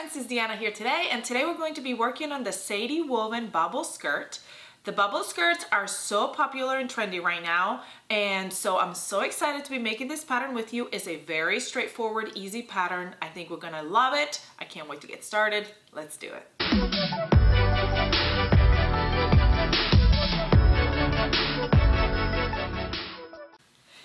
friends, it's Deanna here today, and today we're going to be working on the Sadie Woven Bubble Skirt. The bubble skirts are so popular and trendy right now, and so I'm so excited to be making this pattern with you. It's a very straightforward, easy pattern. I think we're gonna love it. I can't wait to get started. Let's do it.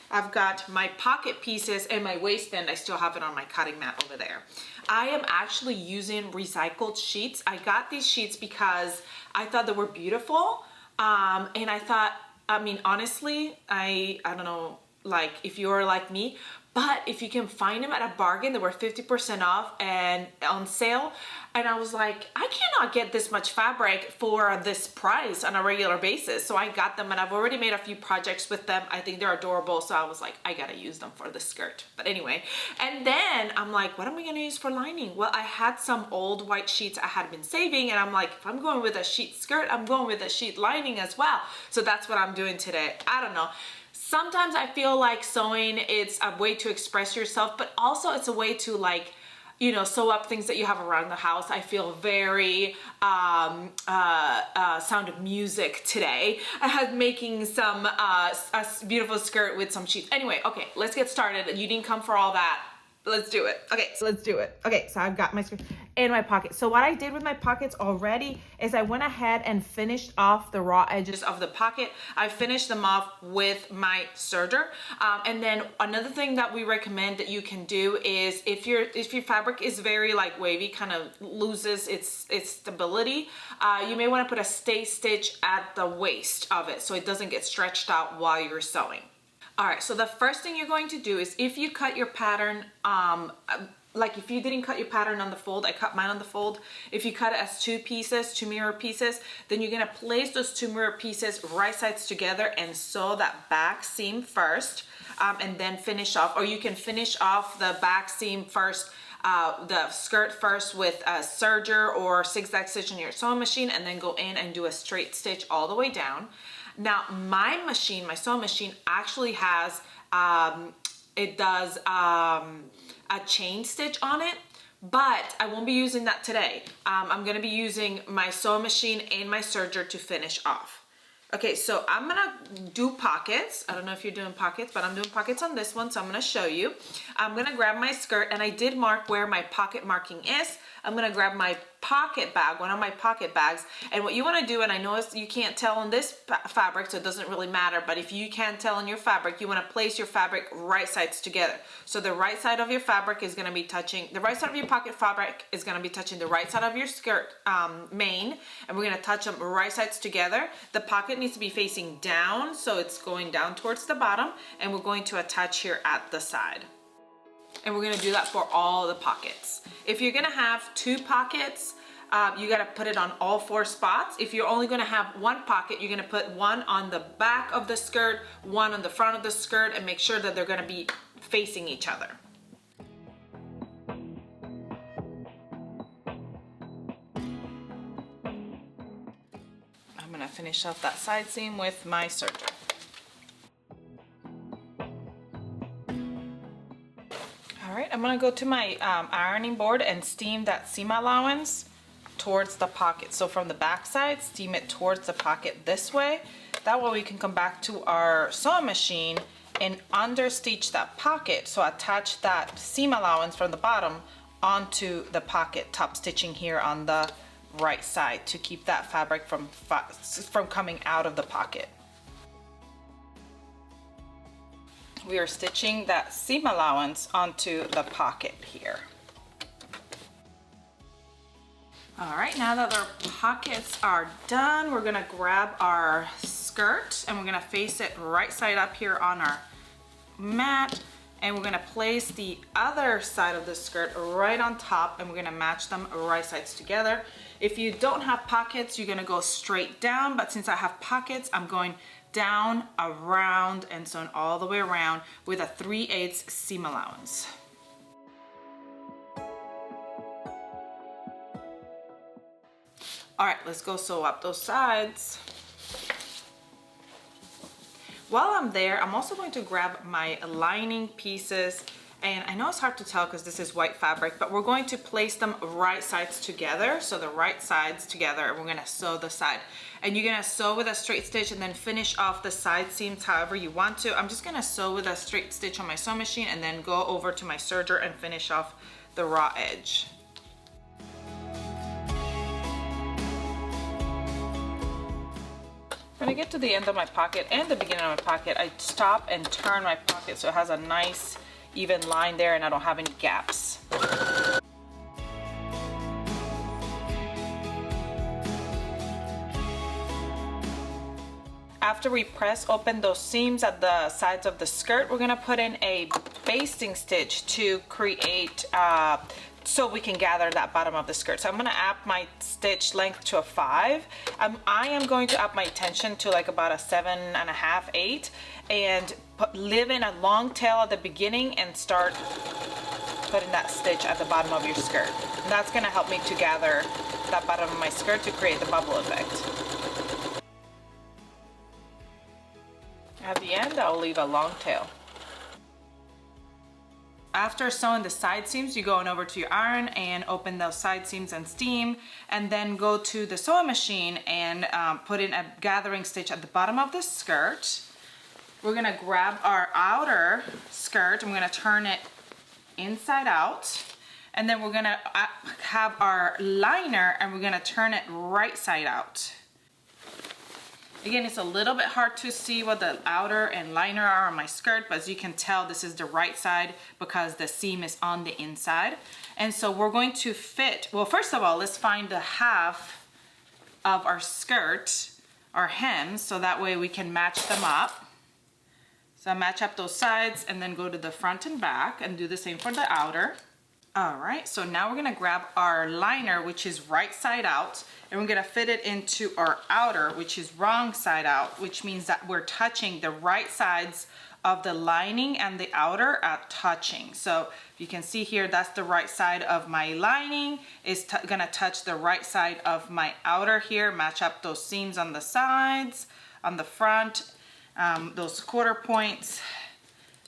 I've got my pocket pieces and my waistband. I still have it on my cutting mat over there. I am actually using recycled sheets. I got these sheets because I thought they were beautiful. And I thought, I mean, honestly, I don't know, like if you're like me, but if you can find them at a bargain, they were 50% off and on sale. And I was like, I cannot get this much fabric for this price on a regular basis. So I got them and I've already made a few projects with them. I think they're adorable. So I was like, I gotta use them for the skirt. But anyway, and then I'm like, what am I gonna use for lining? Well, I had some old white sheets I had been saving, and I'm like, if I'm going with a sheet skirt, I'm going with a sheet lining as well. So that's what I'm doing today. I don't know. Sometimes I feel like sewing, it's a way to express yourself, but also it's a way to, like, you know, sew up things that you have around the house. I feel very Sound of Music today. I had making some a beautiful skirt with some sheets. Anyway, okay, let's get started. You didn't come for all that. Let's do it. Okay, so let's do it. Okay, so I've got my skirt in my pocket. So what I did with my pockets already is I went ahead and finished off the raw edges of the pocket. I finished them off with my serger. And then another thing that we recommend that you can do is if your fabric is very like wavy, kind of loses its stability, you may want to put a stay stitch at the waist of it so it doesn't get stretched out while you're sewing. All right, so the first thing you're going to do is if you cut your pattern, like if you didn't cut your pattern on the fold, I cut mine on the fold. If you cut it as two pieces, two mirror pieces, then you're gonna place those two mirror pieces right sides together and sew that back seam first, and then finish off, or you can finish off the back seam first, the skirt first with a serger or zigzag stitch in your sewing machine, and then go in and do a straight stitch all the way down. Now my machine, my sewing machine actually has, it does a chain stitch on it, but I won't be using that today. I'm gonna be using my sewing machine and my serger to finish off. Okay, so I'm gonna do pockets. I don't know if you're doing pockets, but I'm doing pockets on this one, so I'm gonna show you. I'm gonna grab my skirt, and I did mark where my pocket marking is. I'm gonna grab my pocket bag, one of my pocket bags, and what you want to do, and I know you can't tell on this fabric, so it doesn't really matter, but if you can tell on your fabric, you want to place your fabric right sides together. So the right side of your fabric is going to be touching, the right side of your pocket fabric is going to be touching the right side of your skirt main, and we're going to touch them right sides together. The pocket needs to be facing down, so it's going down towards the bottom, and we're going to attach here at the side. And we're gonna do that for all the pockets. If you're gonna have two pockets, you gotta put it on all four spots. If you're only gonna have one pocket, you're gonna put one on the back of the skirt, one on the front of the skirt, and make sure that they're gonna be facing each other. I'm gonna finish off that side seam with my serger. Alright, I'm going to go to my ironing board and steam that seam allowance towards the pocket. So from the back side, steam it towards the pocket this way. That way we can come back to our sewing machine and understitch that pocket. So attach that seam allowance from the bottom onto the pocket, top stitching here on the right side to keep that fabric from coming out of the pocket. We are stitching that seam allowance onto the pocket here. All right, now that our pockets are done, we're gonna grab our skirt and we're gonna face it right side up here on our mat, and we're gonna place the other side of the skirt right on top, and we're gonna match them right sides together. If you don't have pockets, you're gonna go straight down, but since I have pockets, I'm going down, around, and sewn all the way around with a 3/8 seam allowance. All right, let's go sew up those sides. While I'm there, I'm also going to grab my lining pieces And I know it's hard to tell because this is white fabric, but we're going to place them right sides together. So the right sides together, and we're gonna sew the side. And you're gonna sew with a straight stitch and then finish off the side seams however you want to. I'm just gonna sew with a straight stitch on my sewing machine and then go over to my serger and finish off the raw edge. When I get to the end of my pocket and the beginning of my pocket, I stop and turn my pocket so it has a nice even line there and I don't have any gaps. After we press open those seams at the sides of the skirt, we're gonna put in a basting stitch to create so we can gather that bottom of the skirt. So I'm gonna up my stitch length to a 5. I am going to up my tension to like about a 7.5, 8, and leave in a long tail at the beginning and start putting that stitch at the bottom of your skirt. And that's gonna help me to gather that bottom of my skirt to create the bubble effect. At the end, I'll leave a long tail. After sewing the side seams, you go on over to your iron and open those side seams and steam, and then go to the sewing machine and put in a gathering stitch at the bottom of the skirt. We're gonna grab our outer skirt and we're gonna turn it inside out, and then we're gonna have our liner and we're gonna turn it right side out. Again, it's a little bit hard to see what the outer and liner are on my skirt, but as you can tell, this is the right side because the seam is on the inside. And so we're going to fit, well, first of all, let's find the half of our skirt, our hems, so that way we can match them up. So I match up those sides and then go to the front and back and do the same for the outer. All right, so now we're gonna grab our liner, which is right side out, and we're gonna fit it into our outer, which is wrong side out, which means that we're touching the right sides of the lining and the outer at touching. So you can see here, that's the right side of my lining, is gonna touch the right side of my outer here, match up those seams on the sides, on the front, those quarter points.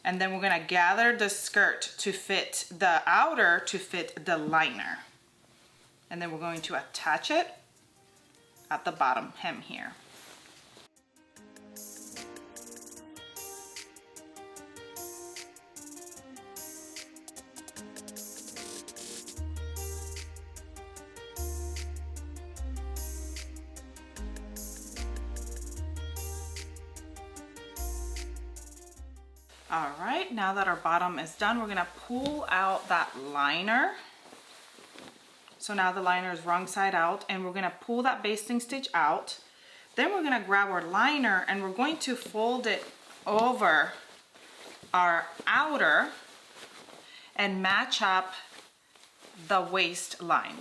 And then we're gonna gather the skirt to fit the outer to fit the liner. And then we're going to attach it at the bottom hem here. All right, now that our bottom is done, we're gonna pull out that liner. So now the liner is wrong side out, and we're gonna pull that basting stitch out. Then we're gonna grab our liner and we're going to fold it over our outer and match up the waistline.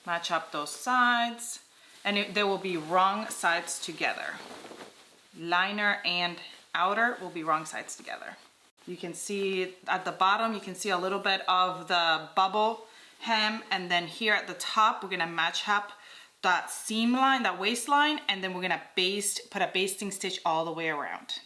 Match up those sides, and they will be wrong sides together. Liner and outer will be wrong sides together. You can see at the bottom, you can see a little bit of the bubble hem, and then here at the top, we're gonna match up that seam line, that waistline, and then we're gonna put a basting stitch all the way around.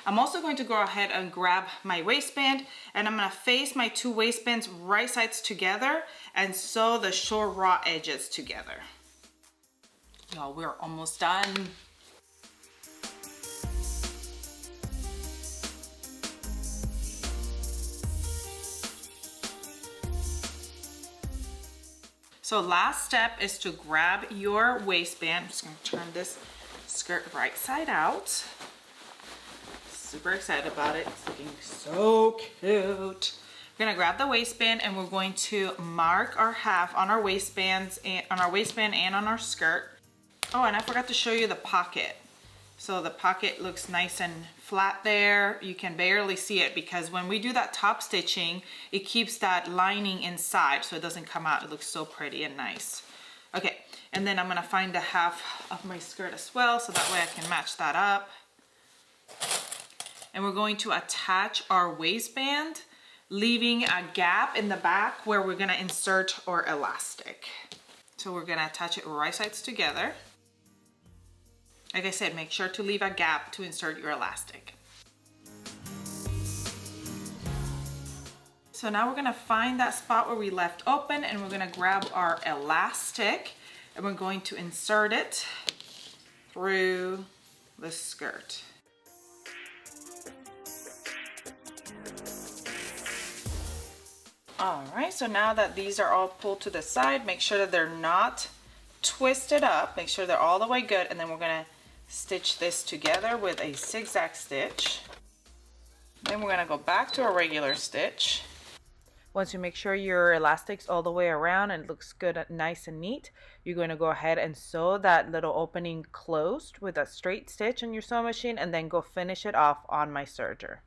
I'm also going to go ahead and grab my waistband, and I'm gonna face my two waistbands right sides together and sew the short raw edges together. Y'all, we're almost done. So last step is to grab your waistband. I'm just gonna turn this skirt right side out. Super excited about it. It's looking so cute. We're gonna grab the waistband and we're going to mark our half on our waistbands and on our skirt. Oh, and I forgot to show you the pocket. So the pocket looks nice and flat there. You can barely see it because when we do that top stitching, it keeps that lining inside so it doesn't come out. It looks so pretty and nice. Okay, and then I'm gonna find the half of my skirt as well so that way I can match that up. And we're going to attach our waistband, leaving a gap in the back where we're gonna insert our elastic. So we're gonna attach it right sides together. Like I said, make sure to leave a gap to insert your elastic. So now we're gonna find that spot where we left open, and we're gonna grab our elastic and we're going to insert it through the skirt. All right, so now that these are all pulled to the side, make sure that they're not twisted up. Make sure they're all the way good, and then we're gonna stitch this together with a zigzag stitch. Then we're gonna go back to a regular stitch. Once you make sure your elastic's all the way around and it looks good, nice and neat, you're going to go ahead and sew that little opening closed with a straight stitch on your sewing machine, and then go finish it off on my serger.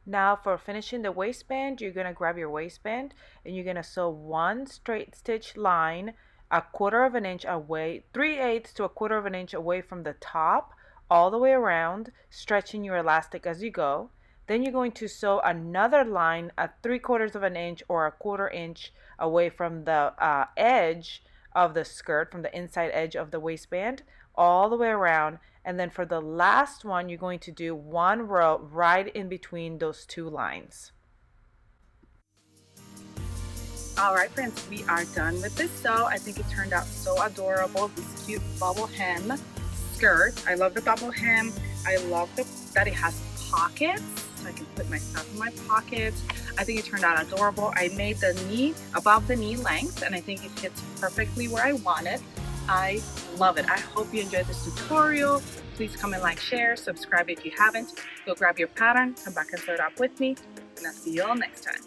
Now for finishing the waistband, you're going to grab your waistband and you're going to sew one straight stitch line 1/4 of an inch away, 3/8 to 1/4 of an inch away from the top, all the way around, stretching your elastic as you go. Then you're going to sew another line 3/4 of an inch or 1/4 inch away from the edge of the skirt, from the inside edge of the waistband, all the way around. And then for the last one, you're going to do one row right in between those two lines. All right, friends, we are done with this sew. I think it turned out so adorable, this cute bubble hem skirt. I love the bubble hem. I love that it has pockets, so I can put my stuff in my pockets. I think it turned out adorable. I made the knee above the knee length, and I think it fits perfectly where I want it. I love it. I hope you enjoyed this tutorial. Please comment, like, share, subscribe if you haven't. Go grab your pattern, come back and sew it up with me, and I'll see you all next time.